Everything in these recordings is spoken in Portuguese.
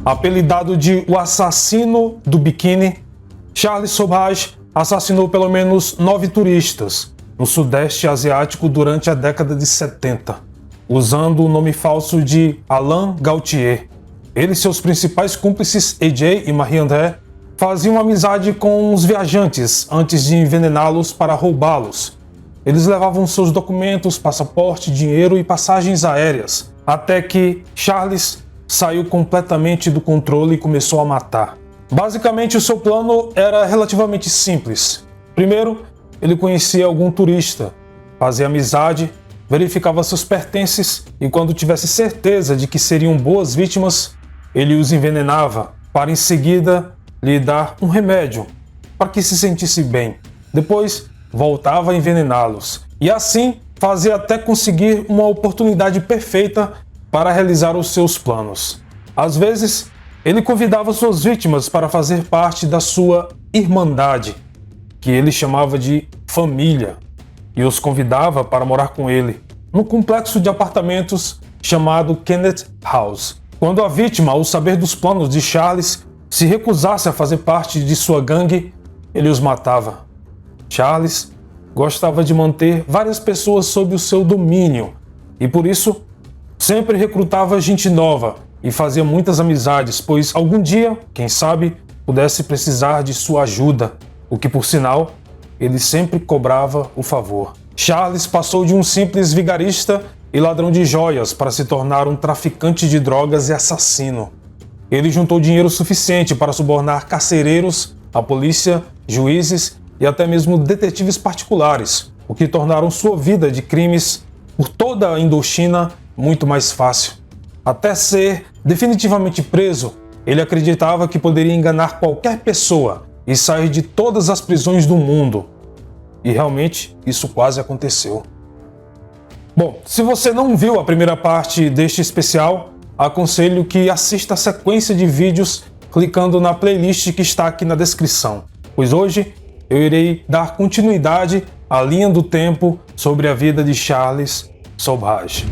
Apelidado de o assassino do biquíni, Charles Sobhraj assassinou pelo menos 9 turistas no Sudeste Asiático durante a década de 70, usando o nome falso de Alain Gauthier. Ele e seus principais cúmplices, AJ e Marie-André, faziam amizade com os viajantes antes de envenená-los para roubá-los. Eles levavam seus documentos, passaporte, dinheiro e passagens aéreas, até que Charles saiu completamente do controle e começou a matar. Basicamente, o seu plano era relativamente simples. Primeiro, ele conhecia algum turista, fazia amizade, verificava seus pertences e, quando tivesse certeza de que seriam boas vítimas, ele os envenenava para em seguida lhe dar um remédio para que se sentisse bem. Depois, voltava a envenená-los e assim fazia até conseguir uma oportunidade perfeita para realizar os seus planos. Às vezes, ele convidava suas vítimas para fazer parte da sua irmandade, que ele chamava de família, e os convidava para morar com ele num complexo de apartamentos chamado Kenneth House. Quando a vítima, ao saber dos planos de Charles, se recusasse a fazer parte de sua gangue, ele os matava. Charles gostava de manter várias pessoas sob o seu domínio e, por isso, sempre recrutava gente nova e fazia muitas amizades, pois algum dia, quem sabe, pudesse precisar de sua ajuda, o que, por sinal, ele sempre cobrava o favor. Charles passou de um simples vigarista e ladrão de joias para se tornar um traficante de drogas e assassino. Ele juntou dinheiro suficiente para subornar carcereiros, a polícia, juízes e até mesmo detetives particulares, o que tornaram sua vida de crimes por toda a Indochina muito mais fácil. Até ser definitivamente preso, ele acreditava que poderia enganar qualquer pessoa e sair de todas as prisões do mundo. E realmente isso quase aconteceu. Bom, se você não viu a primeira parte deste especial, aconselho que assista a sequência de vídeos clicando na playlist que está aqui na descrição, pois hoje eu irei dar continuidade à linha do tempo sobre a vida de Charles Sobhraj.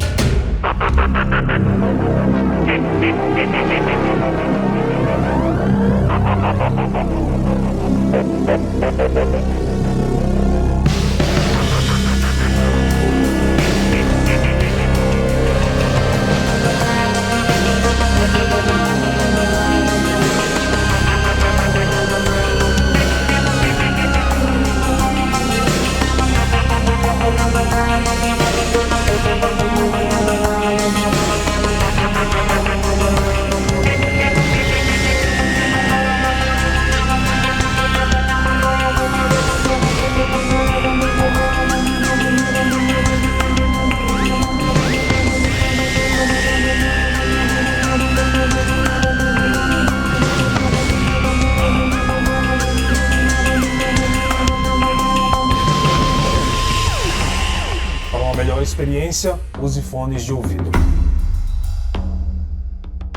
Experiência, use fones de ouvido.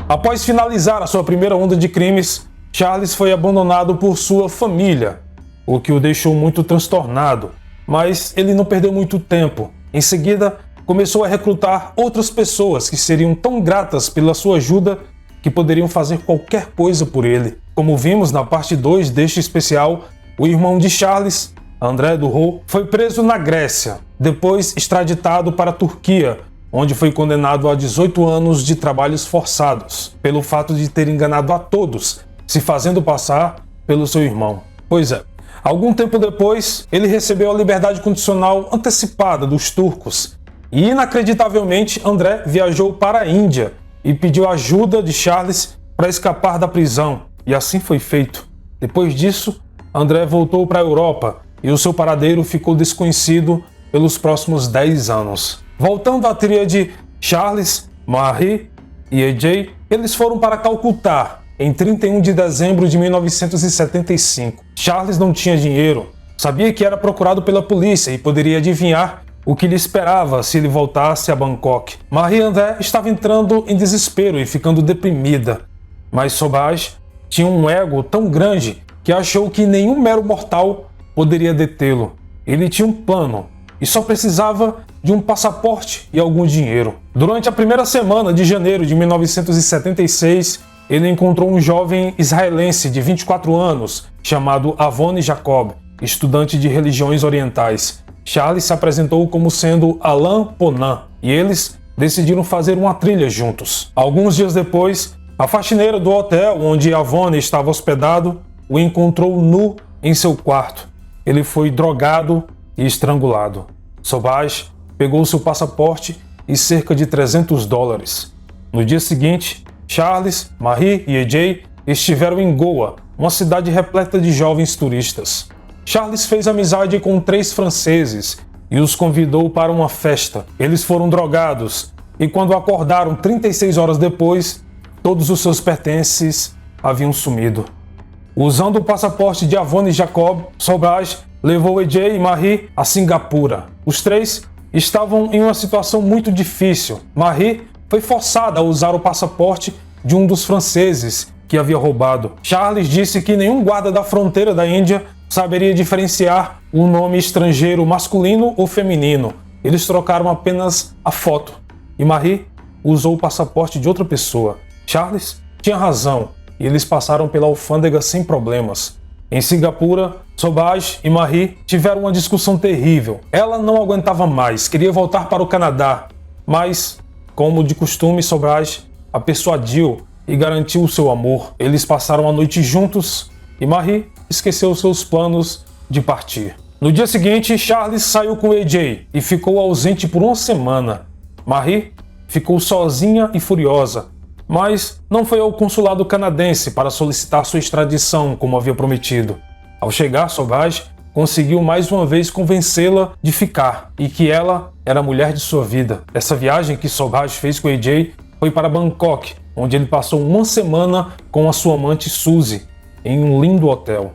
Após finalizar a sua primeira onda de crimes, Charles foi abandonado por sua família, o que o deixou muito transtornado, mas ele não perdeu muito tempo. Em seguida, começou a recrutar outras pessoas que seriam tão gratas pela sua ajuda que poderiam fazer qualquer coisa por ele. Como vimos na parte 2 deste especial, o irmão de Charles, André Duroux, foi preso na Grécia, depois extraditado para a Turquia, onde foi condenado a 18 anos de trabalhos forçados, pelo fato de ter enganado a todos, se fazendo passar pelo seu irmão. Pois é, algum tempo depois, ele recebeu a liberdade condicional antecipada dos turcos, e inacreditavelmente André viajou para a Índia e pediu ajuda de Charles para escapar da prisão, e assim foi feito. Depois disso, André voltou para a Europa, e o seu paradeiro ficou desconhecido pelos próximos 10 anos. Voltando à tríade Charles, Marie e AJ, eles foram para Calcutá em 31 de dezembro de 1975. Charles não tinha dinheiro, sabia que era procurado pela polícia e poderia adivinhar o que lhe esperava se ele voltasse a Bangkok. Marie-André estava entrando em desespero e ficando deprimida, mas Sobhraj tinha um ego tão grande que achou que nenhum mero mortal poderia detê-lo. Ele tinha um plano e só precisava de um passaporte e algum dinheiro. Durante a primeira semana de janeiro de 1976, ele encontrou um jovem israelense de 24 anos, chamado Avoni Jacob, estudante de religiões orientais. Charles se apresentou como sendo Alain Ponan, e eles decidiram fazer uma trilha juntos. Alguns dias depois, a faxineira do hotel onde Avoni estava hospedado o encontrou nu em seu quarto. Ele foi drogado e estrangulado. Sauvage pegou seu passaporte e cerca de $300. No dia seguinte, Charles, Marie e AJ estiveram em Goa, uma cidade repleta de jovens turistas. Charles fez amizade com 3 franceses e os convidou para uma festa. Eles foram drogados e quando acordaram 36 horas depois, todos os seus pertences haviam sumido. Usando o passaporte de Avoni Jacob, Sauvage levou AJ e Marie a Singapura. Os 3 estavam em uma situação muito difícil. Marie foi forçada a usar o passaporte de um dos franceses que havia roubado. Charles disse que nenhum guarda da fronteira da Índia saberia diferenciar um nome estrangeiro masculino ou feminino. Eles trocaram apenas a foto e Marie usou o passaporte de outra pessoa. Charles tinha razão e eles passaram pela alfândega sem problemas. Em Singapura, Sauvage e Marie tiveram uma discussão terrível. Ela não aguentava mais, queria voltar para o Canadá, mas, como de costume, Sauvage a persuadiu e garantiu o seu amor. Eles passaram a noite juntos e Marie esqueceu seus planos de partir. No dia seguinte, Charles saiu com AJ e ficou ausente por uma semana. Marie ficou sozinha e furiosa, mas não foi ao consulado canadense para solicitar sua extradição como havia prometido. Ao chegar, Sauvage conseguiu mais uma vez convencê-la de ficar e que ela era a mulher de sua vida. Essa viagem que Sauvage fez com AJ foi para Bangkok, onde ele passou uma semana com a sua amante Suzy, em um lindo hotel.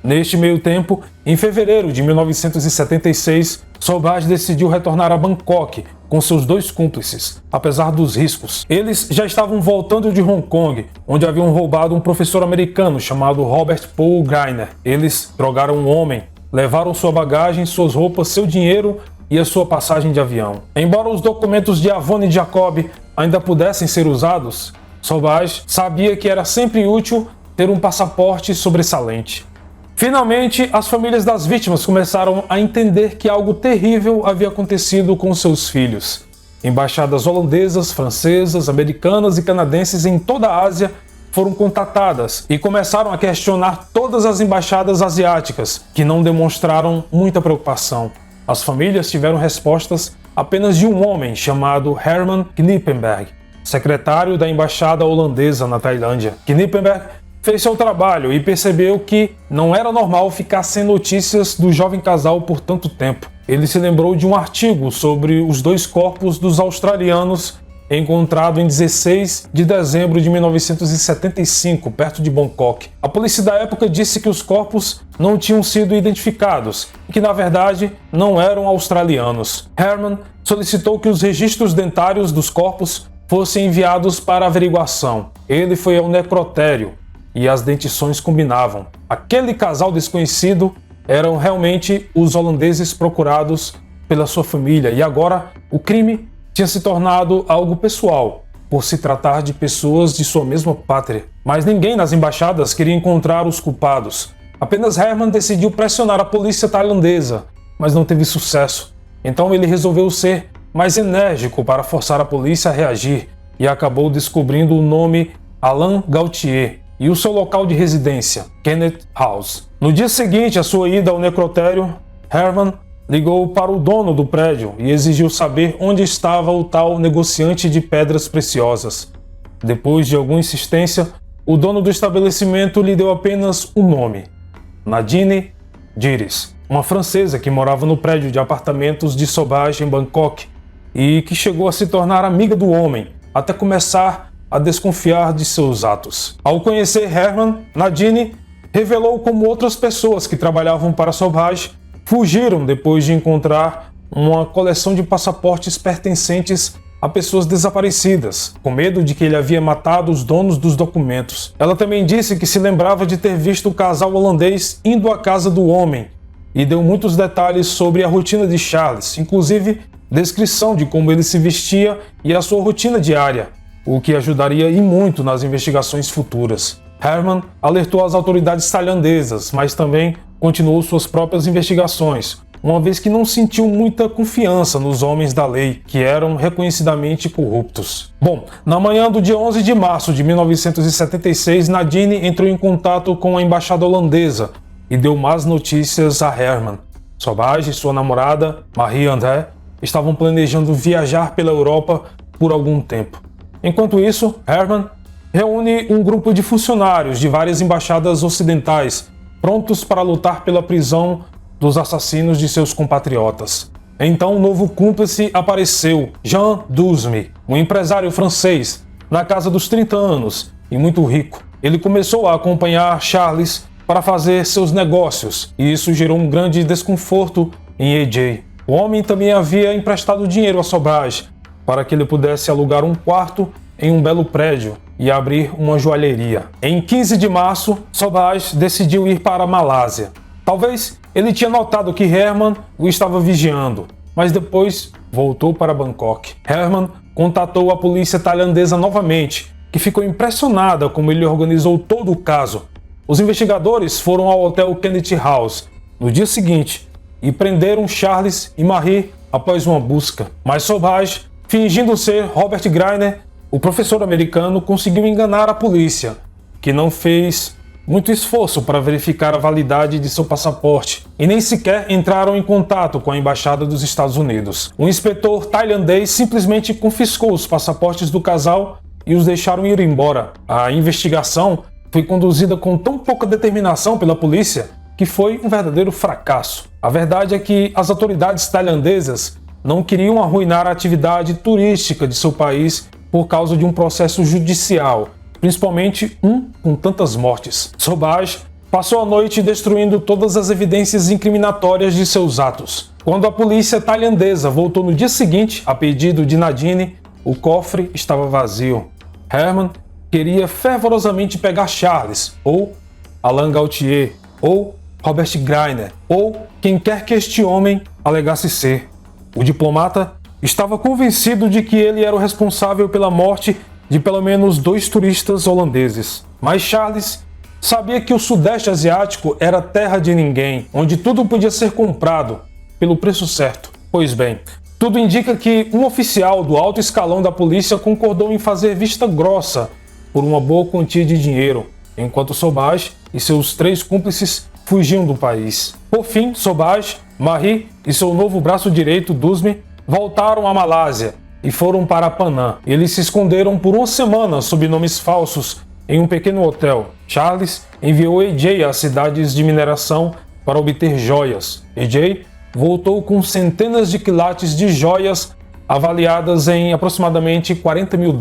Neste meio tempo, em fevereiro de 1976, Sauvage decidiu retornar a Bangkok com seus 2 cúmplices, apesar dos riscos. Eles já estavam voltando de Hong Kong, onde haviam roubado um professor americano chamado Robert Paul Greiner. Eles drogaram um homem, levaram sua bagagem, suas roupas, seu dinheiro e a sua passagem de avião. Embora os documentos de Avoni Jacob ainda pudessem ser usados, Sauvage sabia que era sempre útil ter um passaporte sobressalente. Finalmente, as famílias das vítimas começaram a entender que algo terrível havia acontecido com seus filhos. Embaixadas holandesas, francesas, americanas e canadenses em toda a Ásia foram contatadas e começaram a questionar todas as embaixadas asiáticas, que não demonstraram muita preocupação. As famílias tiveram respostas apenas de um homem chamado Herman Knippenberg, secretário da embaixada holandesa na Tailândia. Knippenberg fez seu trabalho e percebeu que não era normal ficar sem notícias do jovem casal por tanto tempo. Ele se lembrou de um artigo sobre os 2 corpos dos australianos encontrado em 16 de dezembro de 1975, perto de Bangkok. A polícia da época disse que os corpos não tinham sido identificados e que, na verdade, não eram australianos. Herman solicitou que os registros dentários dos corpos fossem enviados para averiguação. Ele foi ao necrotério e as dentições combinavam. Aquele casal desconhecido eram realmente os holandeses procurados pela sua família e agora o crime tinha se tornado algo pessoal, por se tratar de pessoas de sua mesma pátria. Mas ninguém nas embaixadas queria encontrar os culpados. Apenas Herman decidiu pressionar a polícia tailandesa, mas não teve sucesso. Então ele resolveu ser mais enérgico para forçar a polícia a reagir e acabou descobrindo o nome Alain Gauthier e o seu local de residência, Kenneth House. No dia seguinte à sua ida ao necrotério, Herman ligou para o dono do prédio e exigiu saber onde estava o tal negociante de pedras preciosas. Depois de alguma insistência, o dono do estabelecimento lhe deu apenas um nome: Nadine Giris, uma francesa que morava no prédio de apartamentos de Sauvage em Bangkok e que chegou a se tornar amiga do homem, até começar a desconfiar de seus atos. Ao conhecer Herman, Nadine revelou como outras pessoas que trabalhavam para Sauvage fugiram depois de encontrar uma coleção de passaportes pertencentes a pessoas desaparecidas, com medo de que ele havia matado os donos dos documentos. Ela também disse que se lembrava de ter visto o casal holandês indo à casa do homem e deu muitos detalhes sobre a rotina de Charles, inclusive descrição de como ele se vestia e a sua rotina diária. o que ajudaria e muito nas investigações futuras. Herman alertou as autoridades tailandesas, mas também continuou suas próprias investigações, uma vez que não sentiu muita confiança nos homens da lei, que eram reconhecidamente corruptos. Bom, na manhã do dia 11 de março de 1976, Nadine entrou em contato com a embaixada holandesa e deu más notícias a Herman. Sobhaj e sua namorada, Marie-André, estavam planejando viajar pela Europa por algum tempo. Enquanto isso, Herman reúne um grupo de funcionários de várias embaixadas ocidentais, prontos para lutar pela prisão dos assassinos de seus compatriotas. Então, um novo cúmplice apareceu, Jean Dusme, um empresário francês, na casa dos 30 anos e muito rico. Ele começou a acompanhar Charles para fazer seus negócios, e isso gerou um grande desconforto em AJ. O homem também havia emprestado dinheiro a Sobhaj para que ele pudesse alugar um quarto em um belo prédio e abrir uma joalheria. Em 15 de março, Sobhaj decidiu ir para a Malásia. Talvez ele tinha notado que Herman o estava vigiando, mas depois voltou para Bangkok. Herman contatou a polícia tailandesa novamente, que ficou impressionada como ele organizou todo o caso. Os investigadores foram ao hotel Kennedy House no dia seguinte e prenderam Charles e Marie após uma busca. Mas Sobhaj, fingindo ser Robert Greiner, o professor americano, conseguiu enganar a polícia, que não fez muito esforço para verificar a validade de seu passaporte e nem sequer entraram em contato com a embaixada dos Estados Unidos. O inspetor tailandês simplesmente confiscou os passaportes do casal e os deixaram ir embora. A investigação foi conduzida com tão pouca determinação pela polícia que foi um verdadeiro fracasso. A verdade é que as autoridades tailandesas não queriam arruinar a atividade turística de seu país por causa de um processo judicial, principalmente um com tantas mortes. Sobhaj passou a noite destruindo todas as evidências incriminatórias de seus atos. Quando a polícia tailandesa voltou no dia seguinte, a pedido de Nadine, o cofre estava vazio. Herman queria fervorosamente pegar Charles, ou Alain Gautier, ou Robert Greiner, ou quem quer que este homem alegasse ser. O diplomata estava convencido de que ele era o responsável pela morte de pelo menos 2 turistas holandeses. Mas Charles sabia que o Sudeste Asiático era terra de ninguém, onde tudo podia ser comprado pelo preço certo. Pois bem, tudo indica que um oficial do alto escalão da polícia concordou em fazer vista grossa por uma boa quantia de dinheiro, enquanto Sobhaj e seus 3 cúmplices fugiam do país. Por fim, Sobhaj, Marie e seu novo braço direito, Dusme, voltaram à Malásia e foram para Penang. Eles se esconderam por uma semana sob nomes falsos em um pequeno hotel. Charles enviou AJ às cidades de mineração para obter joias. AJ voltou com centenas de quilates de joias avaliadas em aproximadamente $40 mil.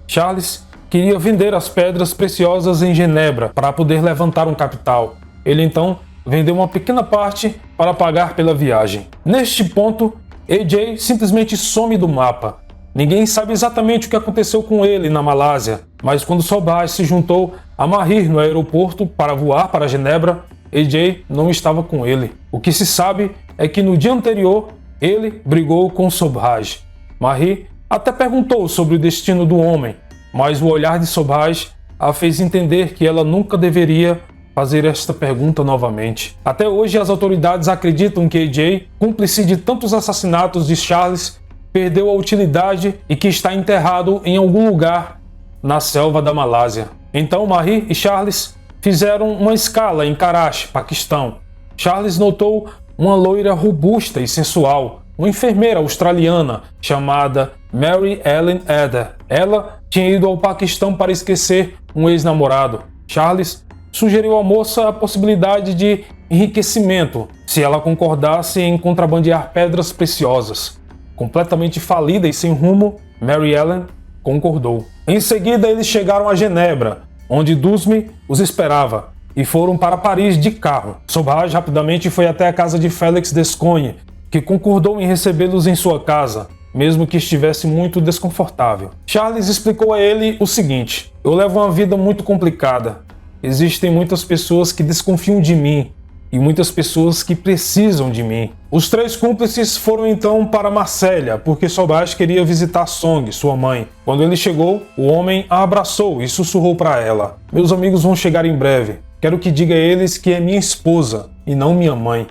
Charles queria vender as pedras preciosas em Genebra para poder levantar um capital. Ele então vendeu uma pequena parte para pagar pela viagem. Neste ponto, AJ simplesmente some do mapa. Ninguém sabe exatamente o que aconteceu com ele na Malásia, mas quando Sobhaj se juntou a Marie no aeroporto para voar para Genebra, AJ não estava com ele. O que se sabe é que no dia anterior, ele brigou com Sobhaj. Marie até perguntou sobre o destino do homem, mas o olhar de Sobhaj a fez entender que ela nunca deveria fazer esta pergunta novamente. Até hoje, as autoridades acreditam que AJ, cúmplice de tantos assassinatos de Charles, perdeu a utilidade e que está enterrado em algum lugar na selva da Malásia. Então, Marie e Charles fizeram uma escala em Karachi, Paquistão. Charles notou uma loira robusta e sensual, uma enfermeira australiana chamada Mary Ellen Eder. Ela tinha ido ao Paquistão para esquecer um ex-namorado. Charles sugeriu à moça a possibilidade de enriquecimento se ela concordasse em contrabandear pedras preciosas. Completamente falida e sem rumo, Mary Ellen concordou. Em seguida, eles chegaram a Genebra, onde Dusme os esperava, e foram para Paris de carro. Sobhaj rapidamente foi até a casa de Félix Descogne, que concordou em recebê-los em sua casa, mesmo que estivesse muito desconfortável. Charles explicou a ele o seguinte: "Eu levo uma vida muito complicada. Existem muitas pessoas que desconfiam de mim, e muitas pessoas que precisam de mim. Os 3 cúmplices foram então para Marsella, porque Sauvage queria visitar Song, sua mãe. Quando ele chegou, o homem a abraçou e sussurrou para ela: "Meus amigos vão chegar em breve. Quero que diga a eles que é minha esposa e não minha mãe."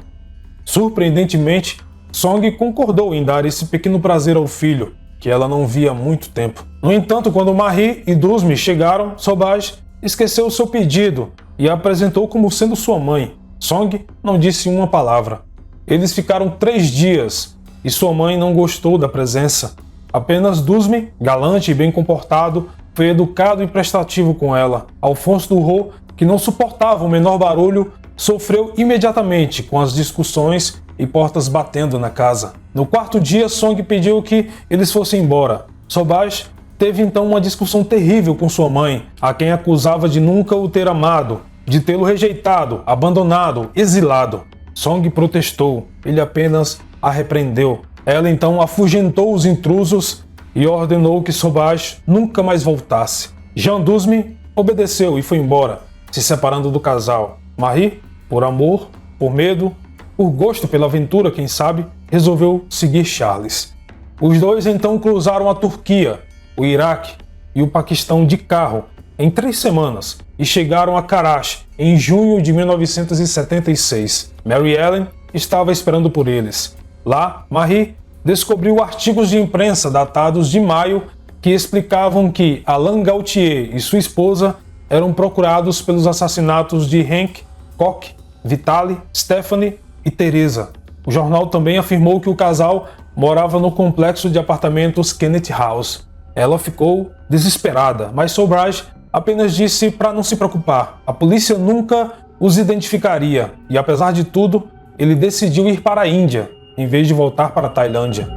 Surpreendentemente, Song concordou em dar esse pequeno prazer ao filho, que ela não via há muito tempo. No entanto, quando Marie e Dusme chegaram, Sauvage esqueceu seu pedido e a apresentou como sendo sua mãe. Song não disse uma palavra. Eles ficaram 3 dias e sua mãe não gostou da presença. Apenas Dusme, galante e bem comportado, foi educado e prestativo com ela. Alphonse Durreau, que não suportava o menor barulho, sofreu imediatamente com as discussões e portas batendo na casa. No 4º dia, Song pediu que eles fossem embora. Sauvage teve então uma discussão terrível com sua mãe, a quem acusava de nunca o ter amado, de tê-lo rejeitado, abandonado, exilado. Song protestou, ele apenas a repreendeu. Ela então afugentou os intrusos e ordenou que Sauvage nunca mais voltasse. Jean Dusme obedeceu e foi embora, se separando do casal. Marie, por amor, por medo, por gosto pela aventura, quem sabe, resolveu seguir Charles. Os dois então cruzaram a Turquia, o Iraque e o Paquistão de carro em 3 semanas e chegaram a Karachi em junho de 1976. Mary Ellen estava esperando por eles. Lá, Marie descobriu artigos de imprensa datados de maio que explicavam que Alain Gauthier e sua esposa eram procurados pelos assassinatos de Hank, Koch, Vitaly, Stephanie e Teresa. O jornal também afirmou que o casal morava no complexo de apartamentos Kenneth House. Ela ficou desesperada, mas Sauvage apenas disse para não se preocupar. A polícia nunca os identificaria e, apesar de tudo, ele decidiu ir para a Índia, em vez de voltar para a Tailândia.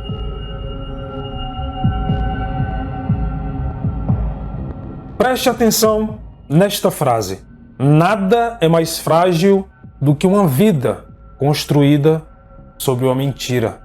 Preste atenção nesta frase. Nada é mais frágil do que uma vida construída sobre uma mentira.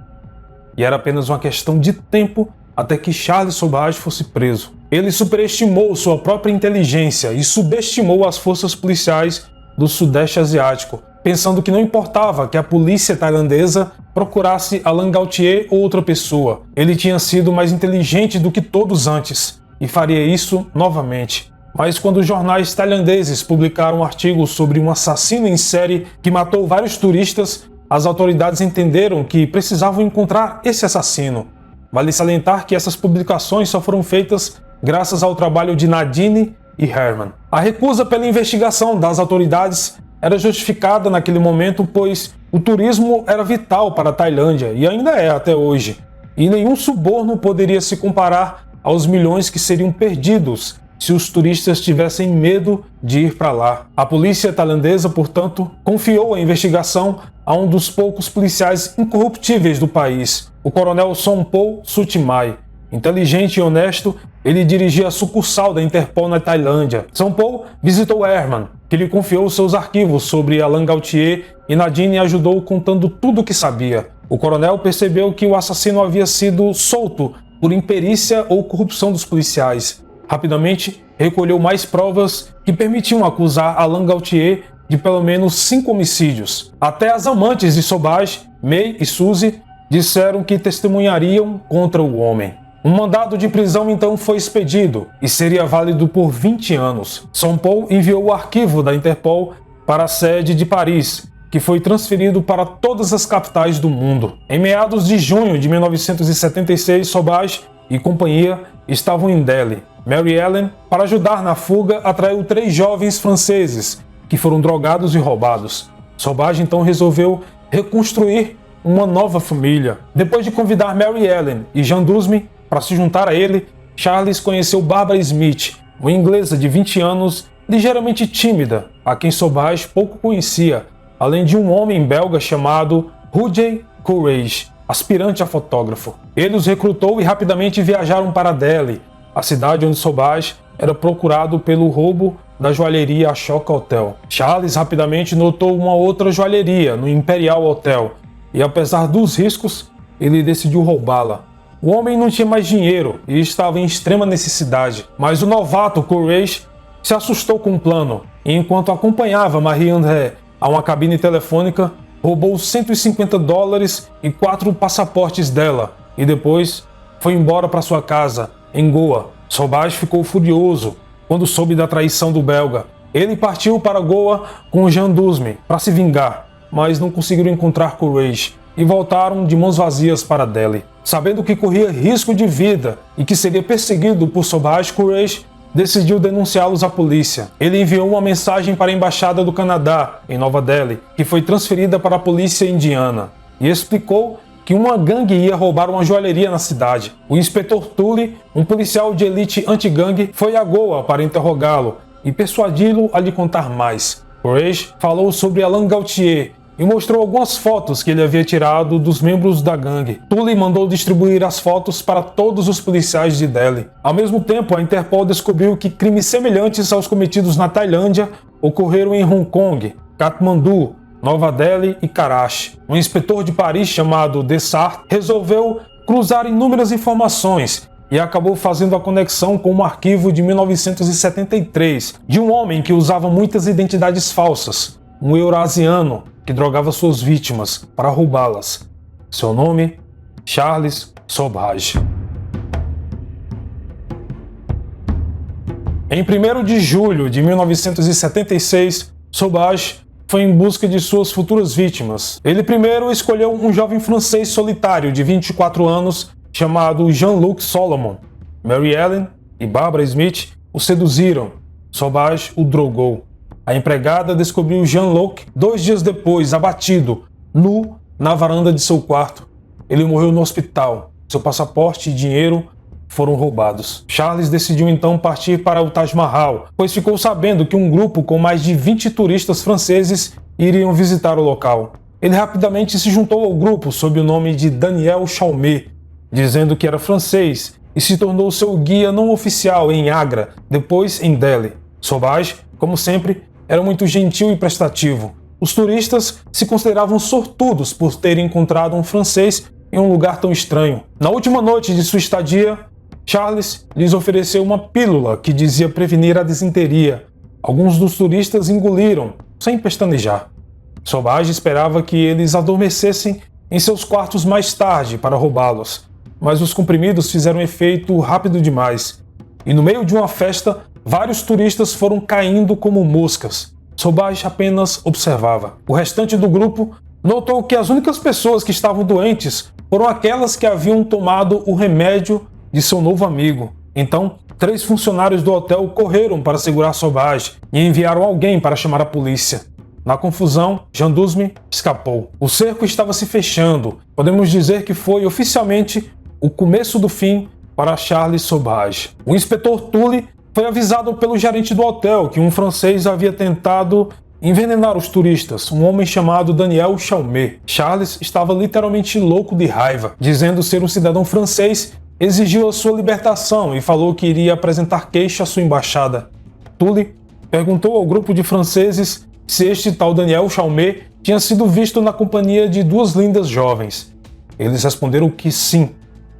E era apenas uma questão de tempo até que Charles Sauvage fosse preso. Ele superestimou sua própria inteligência e subestimou as forças policiais do Sudeste Asiático, pensando que não importava que a polícia tailandesa procurasse Alain Gauthier ou outra pessoa. Ele tinha sido mais inteligente do que todos antes e faria isso novamente. Mas quando os jornais tailandeses publicaram um artigo sobre um assassino em série que matou vários turistas, as autoridades entenderam que precisavam encontrar esse assassino. Vale salientar que essas publicações só foram feitas graças ao trabalho de Nadine e Herman. A recusa pela investigação das autoridades era justificada naquele momento, pois o turismo era vital para a Tailândia e ainda é até hoje, e nenhum suborno poderia se comparar aos milhões que seriam perdidos se os turistas tivessem medo de ir para lá. A polícia tailandesa, portanto, confiou a investigação a um dos poucos policiais incorruptíveis do país, o coronel Sompol Sutimai. Inteligente e honesto, ele dirigia a sucursal da Interpol na Tailândia. Sompol visitou Herman, que lhe confiou seus arquivos sobre Alain Gauthier, e Nadine ajudou contando tudo o que sabia. O coronel percebeu que o assassino havia sido solto por imperícia ou corrupção dos policiais. Rapidamente, recolheu mais provas que permitiam acusar Alain Gauthier de pelo menos 5 homicídios. Até as amantes de Sauvage, May e Suzy, disseram que testemunhariam contra o homem. Um mandado de prisão então foi expedido e seria válido por 20 anos. Sompol enviou o arquivo da Interpol para a sede de Paris, que foi transferido para todas as capitais do mundo. Em meados de junho de 1976, Sauvage e companhia estavam em Delhi. Mary Ellen, para ajudar na fuga, atraiu 3 jovens franceses que foram drogados e roubados. Sauvage então resolveu reconstruir uma nova família. Depois de convidar Mary Ellen e Jean Dusme para se juntar a ele, Charles conheceu Barbara Smith, uma inglesa de 20 anos, ligeiramente tímida, a quem Sauvage pouco conhecia, além de um homem belga chamado Rudjay Courage, aspirante a fotógrafo. Ele os recrutou e rapidamente viajaram para Delhi, a cidade onde Sauvage era procurado pelo roubo da joalheria Ashoka Hotel. Charles rapidamente notou uma outra joalheria no Imperial Hotel e, apesar dos riscos, ele decidiu roubá-la. O homem não tinha mais dinheiro e estava em extrema necessidade, mas o novato Courage se assustou com o plano e, enquanto acompanhava Marie-André a uma cabine telefônica, roubou 150 dólares e 4 passaportes dela e depois foi embora para sua casa, em Goa. Sobhaj ficou furioso quando soube da traição do belga. Ele partiu para Goa com Jean Dusme para se vingar, mas não conseguiram encontrar Courage e voltaram de mãos vazias para Delhi. Sabendo que corria risco de vida e que seria perseguido por Sobhaj, Courage decidiu denunciá-los à polícia. Ele enviou uma mensagem para a Embaixada do Canadá, em Nova Delhi, que foi transferida para a polícia indiana, e explicou que uma gangue ia roubar uma joalheria na cidade. O inspetor Tully, um policial de elite anti-gangue, foi a Goa para interrogá-lo e persuadi-lo a lhe contar mais. Courage falou sobre Alain Gautier e mostrou algumas fotos que ele havia tirado dos membros da gangue. Tully mandou distribuir as fotos para todos os policiais de Delhi. Ao mesmo tempo, a Interpol descobriu que crimes semelhantes aos cometidos na Tailândia ocorreram em Hong Kong, Katmandu, Nova Delhi e Karachi. Um inspetor de Paris chamado Dessart resolveu cruzar inúmeras informações e acabou fazendo a conexão com um arquivo de 1973 de um homem que usava muitas identidades falsas, um eurasiano que drogava suas vítimas para roubá-las. Seu nome? Charles Sobhaj. Em 1º de julho de 1976, Sobhaj foi em busca de suas futuras vítimas. Ele primeiro escolheu um jovem francês solitário de 24 anos chamado Jean-Luc Solomon. Mary Ellen e Barbara Smith o seduziram. Sobhaj o drogou. A empregada descobriu Jean-Luc 2 dias depois, abatido, nu, na varanda de seu quarto. Ele morreu no hospital. Seu passaporte e dinheiro foram roubados. Charles decidiu então partir para o Taj Mahal, pois ficou sabendo que um grupo com mais de 20 turistas franceses iriam visitar o local. Ele rapidamente se juntou ao grupo sob o nome de Daniel Chalmé, dizendo que era francês, e se tornou seu guia não oficial em Agra, depois em Delhi. Sobhaj, como sempre, era muito gentil e prestativo. Os turistas se consideravam sortudos por terem encontrado um francês em um lugar tão estranho. Na última noite de sua estadia, Charles lhes ofereceu uma pílula que dizia prevenir a disenteria. Alguns dos turistas engoliram, sem pestanejar. Sobhaj esperava que eles adormecessem em seus quartos mais tarde para roubá-los, mas os comprimidos fizeram efeito rápido demais. E no meio de uma festa, vários turistas foram caindo como moscas. Sobhaj apenas observava. O restante do grupo notou que as únicas pessoas que estavam doentes foram aquelas que haviam tomado o remédio de seu novo amigo. Então, 3 funcionários do hotel correram para segurar Sobhaj e enviaram alguém para chamar a polícia. Na confusão, Jean Dusme escapou. O cerco estava se fechando. Podemos dizer que foi oficialmente o começo do fim para Charles Sobhaj. O inspetor Tully foi avisado pelo gerente do hotel que um francês havia tentado envenenar os turistas, um homem chamado Daniel Chalmé. Charles estava literalmente louco de raiva, dizendo ser um cidadão francês, exigiu a sua libertação e falou que iria apresentar queixa à sua embaixada. Tully perguntou ao grupo de franceses se este tal Daniel Chalmé tinha sido visto na companhia de 2 lindas jovens. Eles responderam que sim,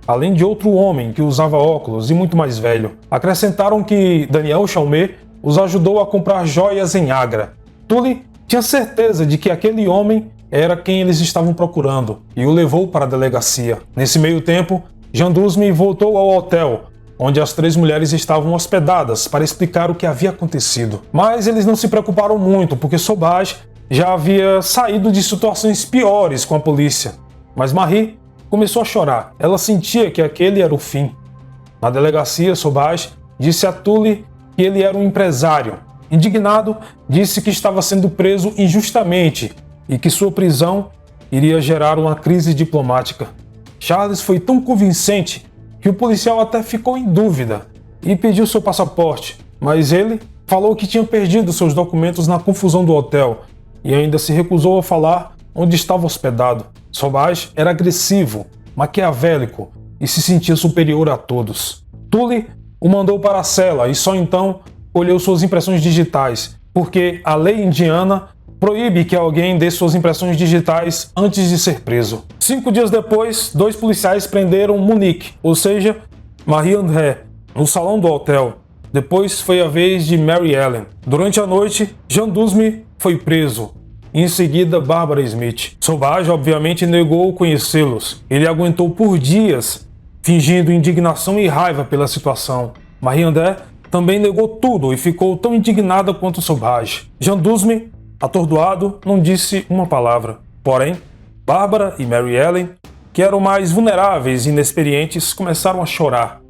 além de outro homem que usava óculos e muito mais velho. Acrescentaram que Daniel Chalmé os ajudou a comprar joias em Agra. Tully tinha certeza de que aquele homem era quem eles estavam procurando e o levou para a delegacia. Nesse meio tempo, Jean Dusme voltou ao hotel, onde as 3 mulheres estavam hospedadas, para explicar o que havia acontecido. Mas eles não se preocuparam muito, porque Sobhaj já havia saído de situações piores com a polícia. Mas Marie começou a chorar. Ela sentia que aquele era o fim. Na delegacia, Sobhaj disse a Tully que ele era um empresário. Indignado, disse que estava sendo preso injustamente e que sua prisão iria gerar uma crise diplomática. Charles foi tão convincente que o policial até ficou em dúvida e pediu seu passaporte, mas ele falou que tinha perdido seus documentos na confusão do hotel e ainda se recusou a falar onde estava hospedado. Sobhaj era agressivo, maquiavélico e se sentia superior a todos. Tully o mandou para a cela e só então colheu suas impressões digitais, porque a lei indiana proíbe que alguém dê suas impressões digitais antes de ser preso. 5 dias depois, 2 policiais prenderam Monique, ou seja, Marie-André, no salão do hotel. Depois foi a vez de Mary Ellen. Durante a noite, Jean Dusme foi preso. e em seguida Barbara Smith. Sauvage obviamente negou conhecê-los. Ele aguentou por dias, fingindo indignação e raiva pela situação. Marie-André também negou tudo e ficou tão indignada quanto Sauvage. Jean Dusme, atordoado, não disse uma palavra. Porém, Barbara e Mary Ellen, que eram mais vulneráveis e inexperientes, começaram a chorar.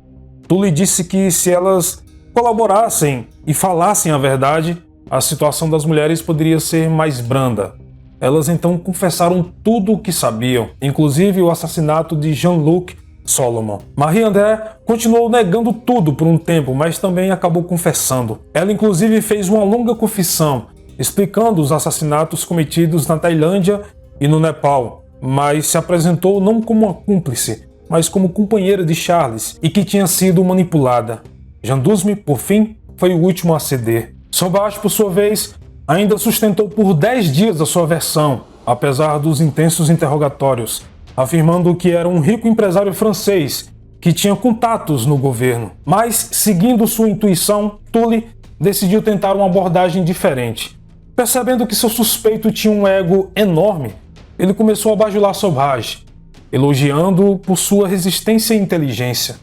Tully disse que se elas colaborassem e falassem a verdade, a situação das mulheres poderia ser mais branda. Elas então confessaram tudo o que sabiam, inclusive o assassinato de Jean-Luc Solomon. Marie-André continuou negando tudo por um tempo, mas também acabou confessando. Ela inclusive fez uma longa confissão, explicando os assassinatos cometidos na Tailândia e no Nepal, mas se apresentou não como uma cúmplice, mas como companheira de Charles e que tinha sido manipulada. Jean Dusme, por fim, foi o último a ceder. Sauvage, por sua vez, ainda sustentou por 10 dias a sua versão, apesar dos intensos interrogatórios, afirmando que era um rico empresário francês que tinha contatos no governo. Mas, seguindo sua intuição, Tully decidiu tentar uma abordagem diferente. Percebendo que seu suspeito tinha um ego enorme, ele começou a bajular Sauvage, elogiando-o por sua resistência e inteligência.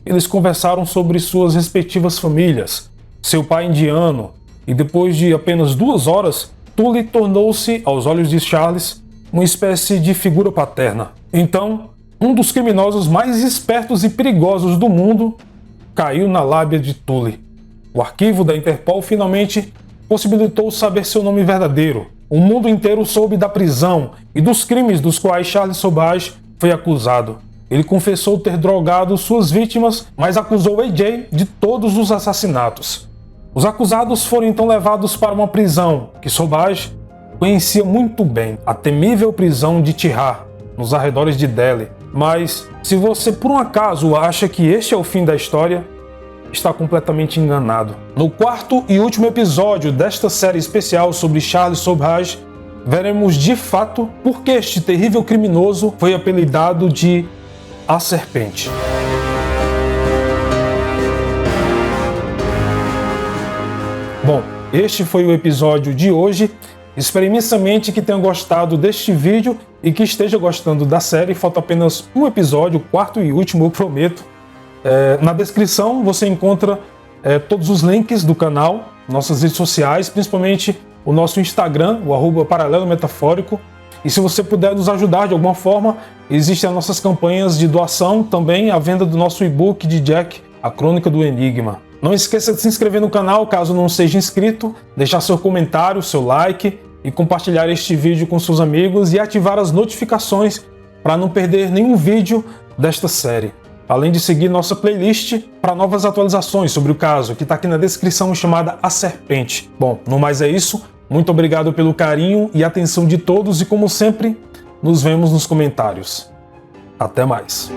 Eles conversaram sobre suas respectivas famílias, seu pai indiano, e depois de apenas 2 horas, Tully tornou-se, aos olhos de Charles, uma espécie de figura paterna. Então, um dos criminosos mais espertos e perigosos do mundo caiu na lábia de Tully. O arquivo da Interpol finalmente possibilitou saber seu nome verdadeiro. O mundo inteiro soube da prisão e dos crimes dos quais Charles Sauvage foi acusado. Ele confessou ter drogado suas vítimas, mas acusou AJ de todos os assassinatos. Os acusados foram então levados para uma prisão que Sauvage conhecia muito bem, a temível prisão de Tihar, nos arredores de Delhi. Mas, se você por um acaso acha que este é o fim da história, está completamente enganado. No 4º e último episódio desta série especial sobre Charles Sauvage, veremos de fato por que este terrível criminoso foi apelidado de A Serpente. Bom, este foi o episódio de hoje. Espero imensamente que tenham gostado deste vídeo e que esteja gostando da série. Falta apenas um episódio, o 4º e último, eu prometo. Na descrição você encontra todos os links do canal, nossas redes sociais, principalmente o nosso Instagram, o @paralelometafórico. E se você puder nos ajudar de alguma forma, existem as nossas campanhas de doação, também a venda do nosso e-book de Jack, A Crônica do Enigma. Não esqueça de se inscrever no canal caso não seja inscrito, deixar seu comentário, seu like e compartilhar este vídeo com seus amigos e ativar as notificações para não perder nenhum vídeo desta série. Além de seguir nossa playlist para novas atualizações sobre o caso, que está aqui na descrição, chamada A Serpente. Bom, no mais é isso. Muito obrigado pelo carinho e atenção de todos e, como sempre, nos vemos nos comentários. Até mais.